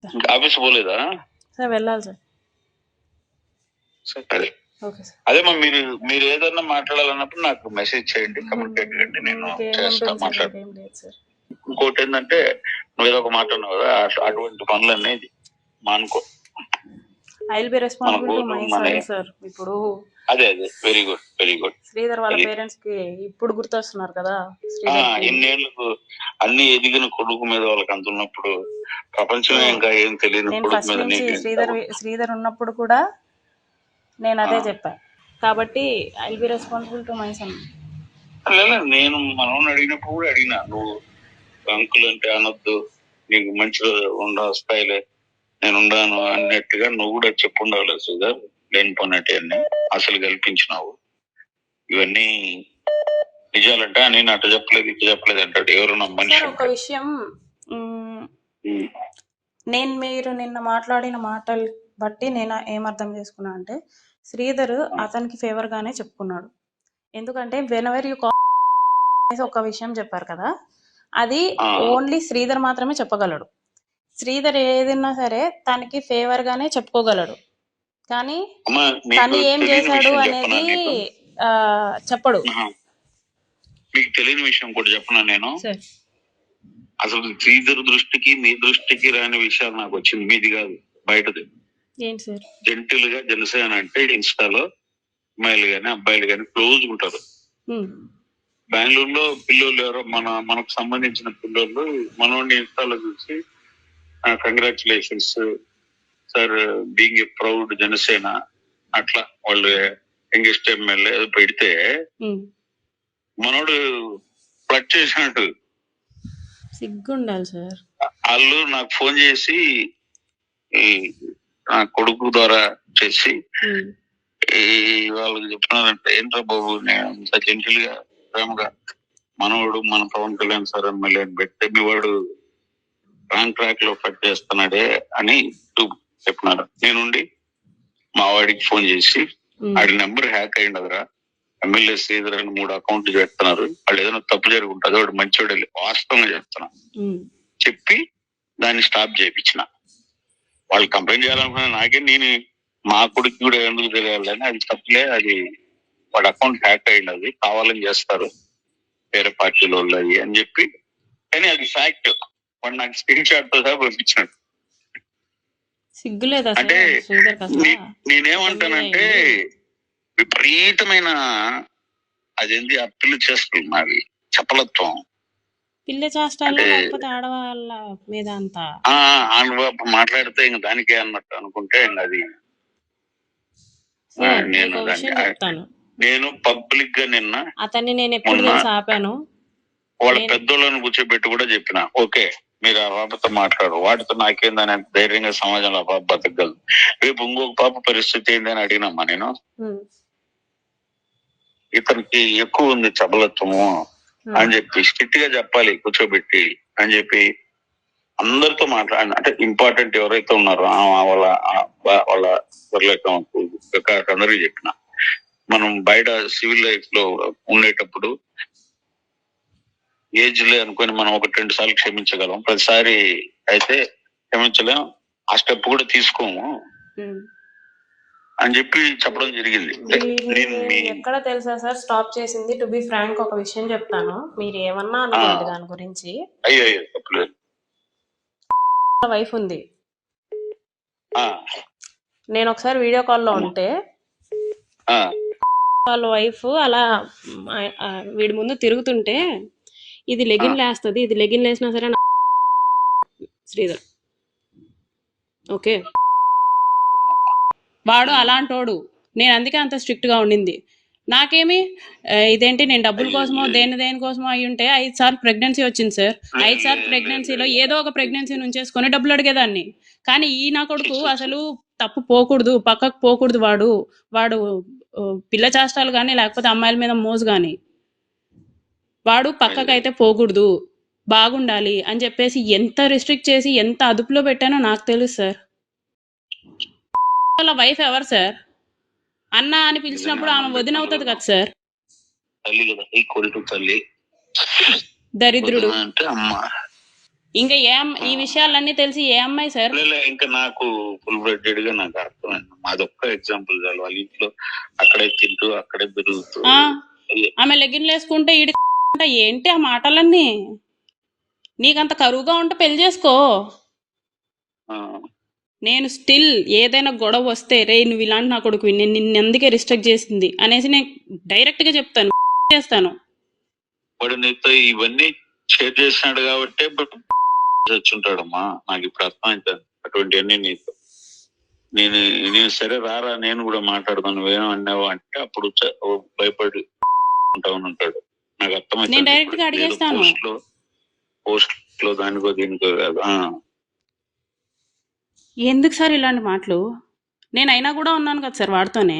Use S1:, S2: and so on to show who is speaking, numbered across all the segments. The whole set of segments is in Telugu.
S1: ఇంకా ఆఫీస్ పోలేదా?
S2: సార్ వెళ్ళాలి సార్.
S1: సరే
S2: ఓకే సార్.
S1: అదేమా మీరు ఏదన్నా మాట్లాడాలన్నప్పుడు నాకు మెసేజ్ చేయండి, కమ్యూనికేట్ చేయండి, నేను చేస్తా మాట్లాడు. ఇంకోటి ఏంటంటే నువ్వు ఏదో ఒక మాట అన్నావు కదా, అటువంటి పనులన్నీ మానుకో.
S2: I will be responsible to my son sir. ఇప్పుడు
S1: అదే very good very good.
S2: Sridhar వాళ్ళ పేరెంట్స్ కి ఇప్పుడు గుర్తొస్తున్నారు కదా.
S1: ఇన్నేళ్లకు అన్ని ఎదిగిన కొడుకు మీద వాళ్ళకి అంత ఉన్నప్పుడు ప్రపంచమే ఇంకా ఏం తెలియదు.
S2: నేను ఫస్ట్ నుంచి శ్రీధర్ ఉన్నప్పుడు కూడా నేను అదే చెప్పా. కాబట్టి I will be responsible to my sun.
S1: నేను మనం అడిగినప్పుడు కూడా అడిగినా, నువ్వు అంకుల్ అంటే అనొద్దు, నీకు మంచిగా వస్తాయిలే, నేను ఉండాను అన్నట్టుగా నువ్వు కూడా చెప్పుండాలి శ్రీధర్. లేని పన్నట్టు అన్ని అసలు కల్పించినావు. ఇవన్నీ నిజాలంట. నేను అటు చెప్పలేదు ఇటు చెప్పలేదు అంటాడు ఎవరు నమ్మని.
S2: ఒక విషయం, మీరు నిన్న మాట్లాడిన మాటలు బట్టి నేను ఏమర్థం చేసుకున్నా అంటే శ్రీధర్ అతనికి ఫేవర్ గానే చెప్పుకున్నాడు. ఎందుకంటే వెనెవర్ యూ కాల్ ఒక విషయం చెప్పారు కదా, అది ఓన్లీ శ్రీధర్ మాత్రమే చెప్పగలడు. శ్రీధర్ ఏదైనా సరే తనకి ఫేవర్ గానే చెప్పుకోగలడు, కానీ తను ఏం చేశాడు అనేది చెప్పడు.
S1: మీకు తెలియని విషయం కూడా చెప్పనా నేను? అసలు శ్రీధర్ దృష్టికి మీ దృష్టికి రాని విషయాలు నాకు వచ్చింది, మీది కాదు బయటది. జెంటిల్ గా జనసేన అంటే ఇన్స్టాలో అమ్మాయిలు గాని అబ్బాయిలు గాని క్లోజ్ ఉంటారు. బెంగళూరులో పిల్లలు ఎవరో మనకు సంబంధించిన పిల్లలు మనోడిని ఇన్స్టాలో చూసి congratulations sir being a proud Janasena అట్లా వాళ్ళు యంగెస్ట్ ఎమ్మెల్యే పెడితే మనోడు ఫ్లడ్ చేసినట్టు
S2: సిగ్గుండాలి సార్.
S1: వాళ్ళు నాకు ఫోన్ చేసి నా కొడుకు ద్వారా చేసి వాళ్ళకి చెప్తున్నారంటే, ఏంట్రా బాబు నేను జెంటిల్ గా ప్రేమగా మనవాడు మన పవన్ కళ్యాణ్ సార్ ఎమ్మెల్యే అని పెడితే మీ వాడు రాంగ్ ట్రాక్ లో కట్ చేస్తున్నాడే అని చెప్పినారు. నేనుండి మా వాడికి ఫోన్ చేసి వాడి నెంబర్ హ్యాక్ అయ్యింది అదరా, ఎమ్మెల్యే శ్రీధర్ అని 3 అకౌంట్లు పెడుతున్నారు, వాళ్ళు ఏదైనా తప్పు జరుగుంటుంది, వాడు మంచివాడు వాస్తవంగా చెప్తున్నా చెప్పి దాన్ని స్టాప్ చేయించిన. వాళ్ళు కంప్లైంట్ చేయాలనుకున్నా నాకే, నేను మా కొడుకు కూడా ఎందుకు తెలియాలని, అది తప్పులే, అది వాడి అకౌంట్ హ్యాక్ అయ్యింది, అది కావాలని చేస్తారు వేరే పార్టీలో వాళ్ళు అని చెప్పి. కానీ అది ఫ్యాక్ట్. వాడు నాకు స్క్రీన్ షాట్ తో సహా పంపించాడు. అంటే నేనేమంటానంటే విపరీతమైన అదేంటి ఆ పిల్ల చేస్తున్నది చపలత్వం.
S2: పిల్ల చేష్టాలు ఆడవాళ్ళ మీద అంతా
S1: మాట్లాడితే ఇంక దానికే అన్నట్టు అనుకుంటే అది నేను పబ్లిక్ గా నిన్న
S2: అతన్ని నేను ఎప్పుడు ఆపాను,
S1: వాళ్ళ పెద్దోళ్ళని కూర్చోబెట్టి కూడా చెప్పిన, ఓకే మీరు ఆ పాపతో మాట్లాడు, వాటితో నాకేందని ధైర్యంగా సమాజంలో ఆ పాప బతకగలదు, రేపు ఇంకొక పాప పరిస్థితి ఏందని అడిగినమ్మా నేను. ఇతనికి ఎక్కువ ఉంది చపలత్వము అని చెప్పి స్ట్రిక్ట్ గా చెప్పాలి కూర్చోబెట్టి అని చెప్పి అందరితో మాట్లాడి, అంటే ఇంపార్టెంట్ ఎవరైతే ఉన్నారో వాళ్ళ అందరికీ చెప్పిన. మనం బయట సివిల్ లైఫ్ లో ఉండేటప్పుడు ఏజ్ లే అనుకుని మనం 1-2 సార్లు క్షమించగలం, ప్రతిసారి అయితే క్షమించలేం, ఆ స్టెప్ కూడా తీసుకోము అని చెప్పి చెప్పడం జరిగింది.
S2: ఎక్కడ తెలుసా సార్ స్టాప్ చేసింది? టు బి ఫ్రాంక్ ఒక విషయం చెప్తాను, మీరు ఏమన్నా అనుకోండి దాని గురించి.
S1: అయ్యో తప్పలేదు.
S2: వైఫ్ ఉంది, నేను ఒకసారి వీడియో కాల్లో ఉంటే వాళ్ళ వైఫ్ అలా వీడి ముందు తిరుగుతుంటే, ఇది లెగిన్ లేస్తుంది, ఇది లెగిన్ లేసినా సరే శ్రీధర్ ఓకే వాడు అలాంటోడు. నేను అందుకే అంత స్ట్రిక్ట్ గా ఉండింది. నాకేమి ఇదేంటి, నేను డబ్బుల కోసమో దేనికోసమో అయి ఉంటే 5 సార్లు ప్రెగ్నెన్సీ వచ్చింది సార్. 5 సార్లు ప్రెగ్నెన్సీలో ఏదో ఒక ప్రెగ్నెన్సీ నుంచేసుకొని డబ్బులు అడిగేదాన్ని. కానీ ఈ నా కొడుకు అసలు తప్పు పోకూడదు, పక్కకు పోకూడదు, వాడు పిల్ల చేష్టాలు కానీ లేకపోతే అమ్మాయిల మీద మోజు కానీ, వాడు పక్కకైతే పోకూడదు, బాగుండాలి అని చెప్పేసి ఎంత రిస్ట్రిక్ట్ చేసి ఎంత అదుపులో పెట్టానో నాకు తెలుసు సార్. వాళ్ళ వైఫ్ ఎవరు సార్? అన్న అని పిలిచినప్పుడు ఆమె వదిన అవుతుంది కదా సార్.
S1: తల్లి కదా, ఈక్వల్ టు తల్లి.
S2: దరిద్రుడు
S1: అంటే అమ్మ.
S2: ఇంకా ఈ విషయాలన్నీ తెలిసి ఏ అమ్మాయి సార్?
S1: ఇంకా నాకు ఫుల్ బ్లడెడ్ గా నాకు అర్థమైంది. మాదొక్క ఎగ్జాంపుల్ చాలు. వాళ్ళ ఇంట్లో అక్కడే తింటూ అక్కడే పెరుగుతూ
S2: ఆమె లెగిన్లు వేసుకుంటే ఈడి ఏంటి ఆ మాటలన్నీ? నీకంత కరువుగా ఉంటే పెళ్లి చేసుకో. నేను స్టిల్ ఏదైనా గొడవ వస్తే రే నువ్వు ఇలాంటి నా కొడుకు నేను నిన్ను అందుకే రిస్ట్రిక్ట్ చేసింది అనేసి నేను డైరెక్ట్ గా చెప్తాను, చేస్తాను.
S1: వాడు నీతో ఇవన్నీ షేర్ చేసినాడు కాబట్టి వచ్చుంటాడమ్మా. నాకు ఇప్పుడు అర్థమైంది అటువంటివన్నీ నీతో. నేను సరే రారా నేను కూడా మాట్లాడదాను, నువ్వేమో అన్నావు అంటే అప్పుడు భయపడి ఉంటాడు. నాకు అర్థమైంది.
S2: నేను డైరెక్ట్ గా అడిగేస్తాను.
S1: పోస్ట్ లో దానికో దీనికో కాదు.
S2: ఎందుకు సార్ ఇలాంటి మాటలు? నేను అయినా కూడా ఉన్నాను కదా సార్ వాడితోనే.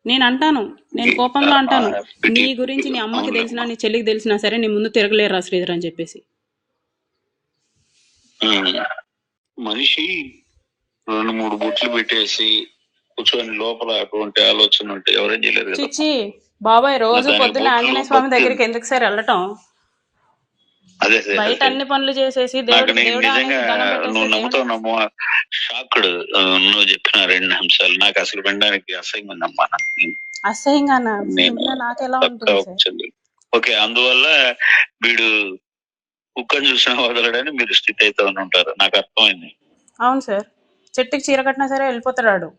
S2: నేను అంటాను, నేను కోపంలో అంటాను, నీ గురించి నీ అమ్మకి తెలిసినా నీ చెల్లికి తెలిసినా సరే నీ ముందు తిరగలేరా శ్రీధర్ అని చెప్పేసి.
S1: మనిషి 2-3 బుట్లు పెట్టేసి కూర్చొని లోపల అటువంటి ఆలోచన ఉంటే ఎవరేం చేయలేరు కదా.
S2: చిచ్చి బాబాయ్, రోజు పొద్దున్న ఆంజనేయ స్వామి దగ్గరికి ఎందుకు సార్ వెళ్ళటం?
S1: అదే
S2: బయట అన్ని పనులు చేసేసి
S1: నువ్వు నమ్ముతావు షాక్డ్ నువ్వు చెప్పిన 2 అంశాలు నాకు అసలు వినడానికి అసహ్యంగా ఉందమ్మా.
S2: అసహ్యంగా నాకెలా ఉంటుంది?
S1: ఓకే, అందువల్ల వీడు కుక్కని చూసిన వదలడని మీరు స్థితి అయితే ఉంటారు. నాకు అర్థమైంది.
S2: అవును సార్, చెట్టుకి చీర కట్టినా సరే వెళ్ళిపోతాడు.